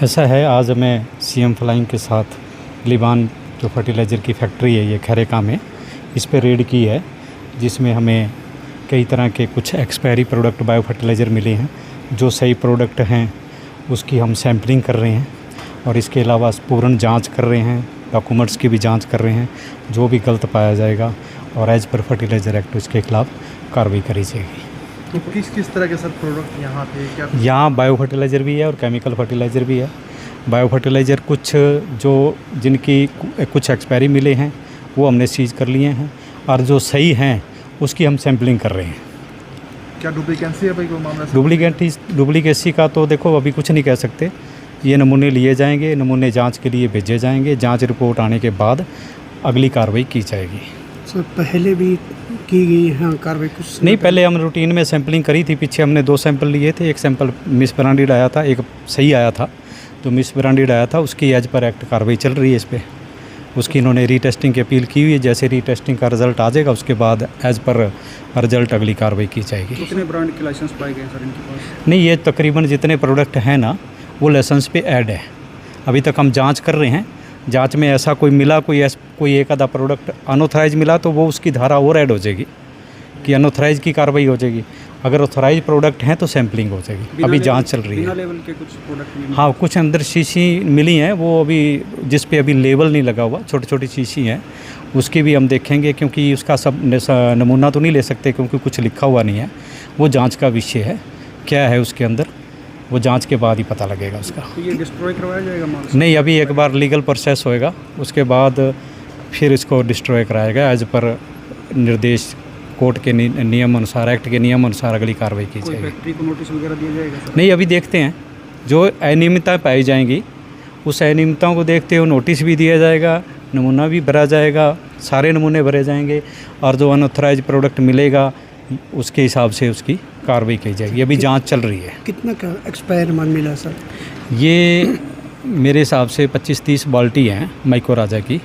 ऐसा है, आज मैं सीएम फ्लाइंग के साथ लिबान जो फर्टिलाइज़र की फैक्ट्री है ये खैरेका में, इस पे रेड की है, जिसमें हमें कई तरह के कुछ एक्सपायरी प्रोडक्ट बायो फर्टिलाइज़र मिले हैं। जो सही प्रोडक्ट हैं उसकी हम सैम्पलिंग कर रहे हैं और इसके अलावा पूर्ण जांच कर रहे हैं, डॉक्यूमेंट्स की भी जांच कर रहे हैं। जो भी गलत पाया जाएगा और एज पर फर्टिलाइज़र एक्ट उसके खिलाफ कार्रवाई करी जाएगी। तो किस तरह के सर प्रोडक्ट यहाँ पे क्या? यहाँ बायो फर्टिलाइज़र भी है और केमिकल फर्टिलाइज़र भी है। बायो फर्टिलाइज़र कुछ जो जिनकी कुछ एक्सपायरी मिले हैं वो हमने सीज़ कर लिए हैं और जो सही हैं उसकी हम सैम्पलिंग कर रहे हैं। क्या डुप्लीकेसी है भाई कोई मामला? डुप्लीकेसी का तो देखो अभी कुछ नहीं कह सकते। ये नमूने लिए जाएंगे, नमूने जांच के लिए भेजे जाएंगे, जांच रिपोर्ट आने के बाद अगली कार्रवाई की जाएगी। सर पहले भी की गई है कार्रवाई कुछ नहीं, पहले हम रूटीन में सैम्पलिंग करी थी। पीछे हमने 2 सैंपल लिए थे, एक सैंपल मिस ब्रांडेड आया था, एक सही आया था। जो मिस ब्रांडेड आया था उसकी एज पर एक्ट कार्रवाई चल रही है इस पर। उसकी इन्होंने रीटेस्टिंग की अपील की हुई है। जैसे रीटेस्टिंग का रिजल्ट आ जाएगा उसके बाद एज पर रिजल्ट अगली कार्रवाई की जाएगी। कितने ब्रांड के लाइसेंस पाए गए सर इनके पास? नहीं, ये तकरीबन जितने प्रोडक्ट हैं ना वो लाइसेंस पे ऐड है। अभी तक हम जांच कर रहे हैं। जांच में ऐसा कोई मिला, कोई एक आधा प्रोडक्ट अनऑथराइज मिला तो वो उसकी धारा और ऐड हो जाएगी कि अनऑथराइज की कार्रवाई हो जाएगी। अगर ऑथराइज प्रोडक्ट हैं तो सैम्पलिंग हो जाएगी। अभी जांच चल रही है। बिना लेवल के कुछ प्रोडक्ट? हाँ, कुछ अंदर शीशी मिली हैं, वो अभी जिस पे अभी लेबल नहीं लगा हुआ, छोटी छोटी शीशी हैं, उसकी भी हम देखेंगे क्योंकि उसका सब नमूना तो नहीं ले सकते क्योंकि कुछ लिखा हुआ नहीं है। वो जांच का विषय है, क्या है उसके अंदर वो जांच के बाद ही पता लगेगा उसका। तो ये डिस्ट्रॉय करवाया जाएगा माल? नहीं, अभी एक बार लीगल प्रोसेस होएगा उसके बाद फिर इसको डिस्ट्रॉय कराएगा एज पर निर्देश कोर्ट के नियम अनुसार, एक्ट के नियम अनुसार अगली कार्रवाई की जाएगी। फैक्ट्री को नोटिस वगैरह दिया जाएगा सर? नहीं, अभी देखते हैं। जो अनियमितता पाई जाएंगी उस अनियमितताओं को देखते हुए नोटिस भी दिया जाएगा, नमूना भी भरा जाएगा, सारे नमूने भरे जाएंगे और जो अनऑथराइज प्रोडक्ट मिलेगा उसके हिसाब से उसकी कार्रवाई की जाएगी। अभी जांच चल रही है। कितना का एक्सपायर माल मिला सर? ये मेरे हिसाब से 25-30 बाल्टी हैं माइको राजा की,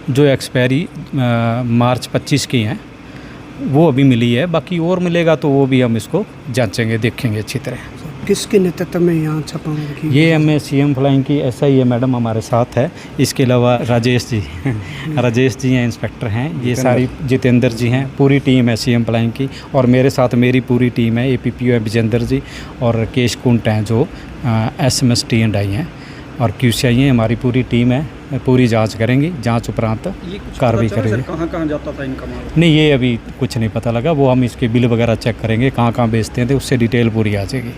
जो एक्सपायरी मार्च 25 की हैं, वो अभी मिली है। बाकी और मिलेगा तो वो भी हम इसको जांचेंगे, देखेंगे अच्छी तरह। किसके नेतृत्व में यहाँ छापा की? ये हमें सीएम फ्लाइंग की SI है मैडम हमारे साथ है। इसके अलावा राजेश जी राजेश जी हैं, इंस्पेक्टर हैं। ये सारी जितेंद्र जी हैं, पूरी टीम है सीएम फ्लाइंग की। और मेरे साथ मेरी पूरी टीम है, APPO है विजेंद्र जी और केश कुंट हैं जो SMST&I हैं और QCI हैं। हमारी पूरी टीम है, पूरी जांच करेंगी। जांच उपरांत कार्रवाई करेंगे। कहाँ जाता था इनका माल? नहीं, ये अभी कुछ नहीं पता लगा। वो हम इसके बिल वगैरह चेक करेंगे, कहाँ बेचते थे, उससे डिटेल पूरी आ जाएगी।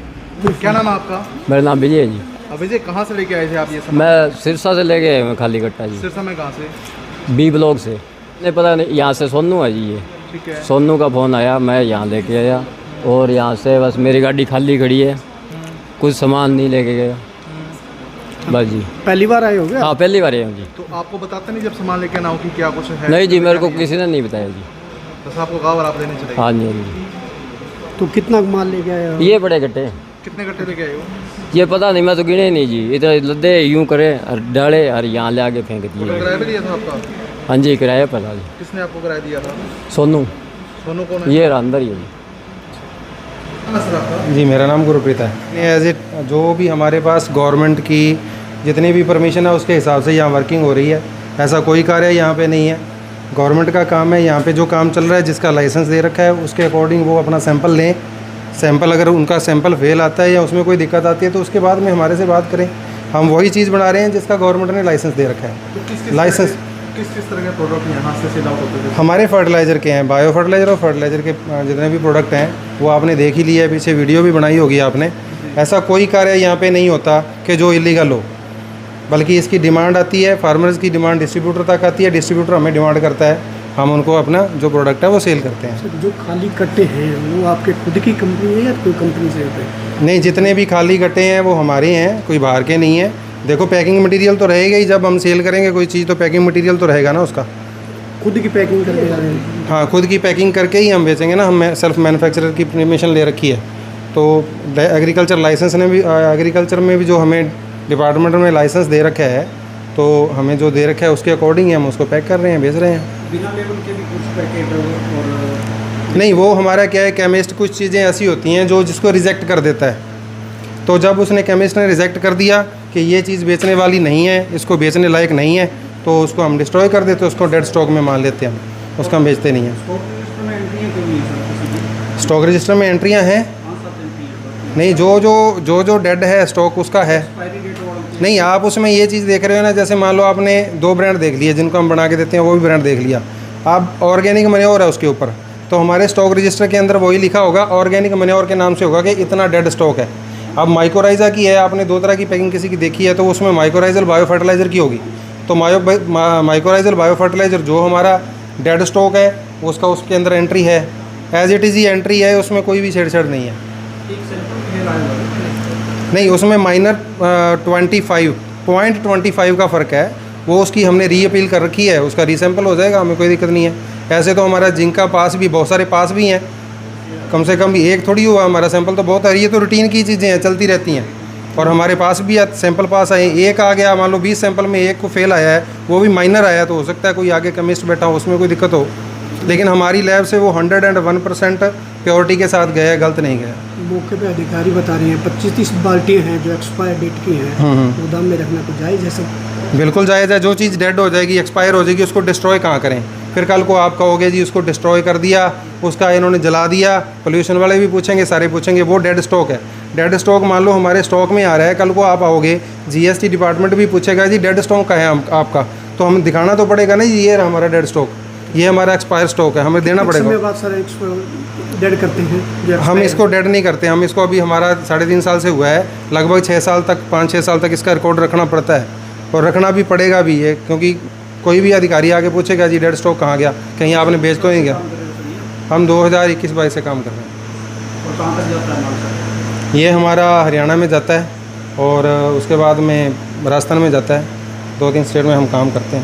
क्या नाम है आपका? मेरा नाम विजय है जी। विजय, कहाँ से लेके आए थे आप ये सामान? मैं सिरसा से लेके आया हूँ, खाली कट्टा जी। सिरसा में कहाँ से? B ब्लॉक से। नहीं पता नहीं, यहाँ से सोनू है जी। ये ठीक है। सोनू का फ़ोन आया, मैं यहाँ लेके आया और यहाँ से बस मेरी गाड़ी खाली खड़ी है, कुछ सामान नहीं लेके गया बस जी। पहली बार आए हो गया? हाँ, पहली बार आया हूँ जी। तो आपको बताते नहीं जब सामान लेके ना हो कि क्या कुछ है? नहीं जी, मेरे को किसी ने नहीं बताया जी। बस आपको गाँव और आप लेने चले? हाँ जी, हाँ जी। तो कितना माल लेके आए हो? ये बड़े कट्टे। कितने कट्टे लेके आए हो? ये पता नहीं, मैं तो गिने नहीं जी। इधर लद्दे यूँ करे और डाले और यहाँ ले आके फेंक दिए। किराया भी दिया था आपका? हाँ जी, किराया पता जी। किसने आपको किराया दिया था? सोनू। सोनू कौन है? ये अंदर ही है जी। सर आपका? जी, मेरा नाम गुरप्रीत है। एज इट जो भी हमारे पास गवर्नमेंट की जितनी भी परमिशन है उसके हिसाब से यहाँ वर्किंग हो रही है। ऐसा कोई कार्य यहाँ पे नहीं है। गवर्नमेंट का काम है, यहाँ पे जो काम चल रहा है, जिसका लाइसेंस दे रखा है उसके अकॉर्डिंग वो अपना सैंपल लें। सैंपल अगर उनका सैंपल फेल आता है या उसमें कोई दिक्कत आती है तो उसके बाद में हमारे से बात करें। हम वही चीज़ बना रहे हैं जिसका गवर्नमेंट ने लाइसेंस दे रखा है। लाइसेंस किस तरह के प्रोडक्ट यहाँ से सेल आउट होते थे? हमारे फर्टिलाइज़र के हैं, बायो फर्टिलाइज़र और फर्टिलाइज़र के जितने भी प्रोडक्ट हैं वो आपने देख ही लिया है, पीछे वीडियो भी बनाई होगी आपने। ऐसा कोई कार्य यहाँ पे नहीं होता कि जो इलीगल हो, बल्कि इसकी डिमांड आती है, फार्मर्स की डिमांड डिस्ट्रीब्यूटर तक आती है, डिस्ट्रीब्यूटर हमें डिमांड करता है, हम उनको अपना जो प्रोडक्ट है वो सेल करते हैं। सर जो खाली कट्टे हैं वो आपके खुद की कंपनी है या कोई कंपनी से होते हैं? नहीं, जितने भी खाली कट्टे हैं वो हमारे हैं, कोई बाहर के नहीं है। देखो, पैकिंग मटेरियल तो रहेगा ही, जब हम सेल करेंगे कोई चीज़ तो पैकिंग मटेरियल तो रहेगा ना उसका। खुद की पैकिंग करके जा रहे हैं? हाँ, खुद की पैकिंग करके ही हम बेचेंगे ना। हम सेल्फ मैन्युफैक्चरर की परमिशन ले रखी है। तो एग्रीकल्चर लाइसेंस ने भी, एग्रीकल्चर में भी जो हमें डिपार्टमेंट में लाइसेंस दे रखा है, तो हमें जो दे रखा है उसके अकॉर्डिंग ही हम उसको पैक कर रहे हैं, बेच रहे हैं। बिना लेवल के भी कुछ पैकेट और नहीं, वो हमारा क्या है, केमिस्ट कुछ चीज़ें ऐसी होती हैं जो जिसको रिजेक्ट कर देता है। तो जब उसने केमिस्ट ने रिजेक्ट कर दिया कि ये चीज़ बेचने वाली नहीं है, इसको बेचने लायक नहीं है, तो उसको हम डिस्ट्रॉय कर देते, उसको डेड स्टॉक में मान लेते हैं हम, उसको हम बेचते नहीं हैं। स्टॉक रजिस्टर में एंट्रियाँ हैं नहीं, जो डेड है स्टॉक उसका है नहीं। आप उसमें ये चीज़ देख रहे हो ना, जैसे मान लो आपने 2 ब्रांड देख लिए जिनको हम बना के देते हैं, वो भी ब्रांड देख लिया, आप ऑर्गेनिक मैन्योर है उसके ऊपर, तो हमारे स्टॉक रजिस्टर के अंदर वही लिखा होगा, ऑर्गेनिक मैन्योर के नाम से होगा कि इतना डेड स्टॉक है। अब माइक्रोराइजा की है, आपने 2 तरह की पैकिंग किसी की देखी है, तो उसमें माइक्रोराइजल बायो फर्टिलाइज़र की होगी, तो माइक्रोराइजल बायो फर्टिलाइज़र जो हमारा डेड स्टॉक है उसका उसके अंदर एंट्री है, एज इट इज़ ही एंट्री है, उसमें कोई भी छेड़छाड़ नहीं है। नहीं, उसमें माइनर 25.25 का फ़र्क है, वो उसकी हमने री अपील कर रखी है, उसका रीसैम्पल हो जाएगा, हमें कोई दिक्कत नहीं है। ऐसे तो हमारा जिंक का पास भी, बहुत सारे पास भी हैं, कम से कम एक थोड़ी हुआ, हमारा सैंपल तो बहुत है, ये तो रूटीन की चीज़ें हैं, चलती रहती हैं। और हमारे पास भी सैंपल पास आए, एक आ गया, मान लो 20 सैंपल में एक को फेल आया है, वो भी माइनर आया, तो हो सकता है कोई आगे केमिस्ट बैठा हो उसमें कोई दिक्कत हो, लेकिन हमारी लैब से वो 101% प्योरिटी के साथ गया है, गलत नहीं गया। मौके पे अधिकारी बता रहे हैं 25-30 बाल्टियाँ हैं जो एक्सपायर डेट की हैं, गोदाम में रखना तो जायज़ है सब? बिल्कुल जायज़ है। जो चीज़ डेड हो जाएगी, एक्सपायर हो जाएगी, उसको डिस्ट्रॉय कहाँ करें? फिर कल को आप कहोगे जी उसको डिस्ट्रॉय कर दिया, उसका इन्होंने जला दिया, पोल्यूशन वाले भी पूछेंगे, सारे पूछेंगे, वो डेड स्टॉक है। डेड स्टॉक मान लो हमारे स्टॉक में आ रहा है, कल को आप आओगे, जीएसटी डिपार्टमेंट भी पूछेगा जी डेड स्टॉक का है आपका, तो हमें दिखाना तो पड़ेगा ना जी, ये रहा हमारा डेड स्टॉक, ये हमारा एक्सपायर स्टॉक है, हमें देना पड़ेगा। बाद सारे डेड करते हैं? हम इसको डेड नहीं करते, हम इसको अभी हमारा 3.5 साल से हुआ है, लगभग 6 साल तक, 5-6 साल तक इसका रिकॉर्ड रखना पड़ता है, और रखना भी पड़ेगा भी ये, क्योंकि कोई भी अधिकारी आके पूछेगा जी डेड स्टॉक कहाँ गया, कहीं आपने बेच तो नहीं गया। हम 2021-22 से काम कर रहे हैं। ये हमारा हरियाणा में जाता है और उसके बाद में राजस्थान में जाता है, 2-3 स्टेट में हम काम करते हैं।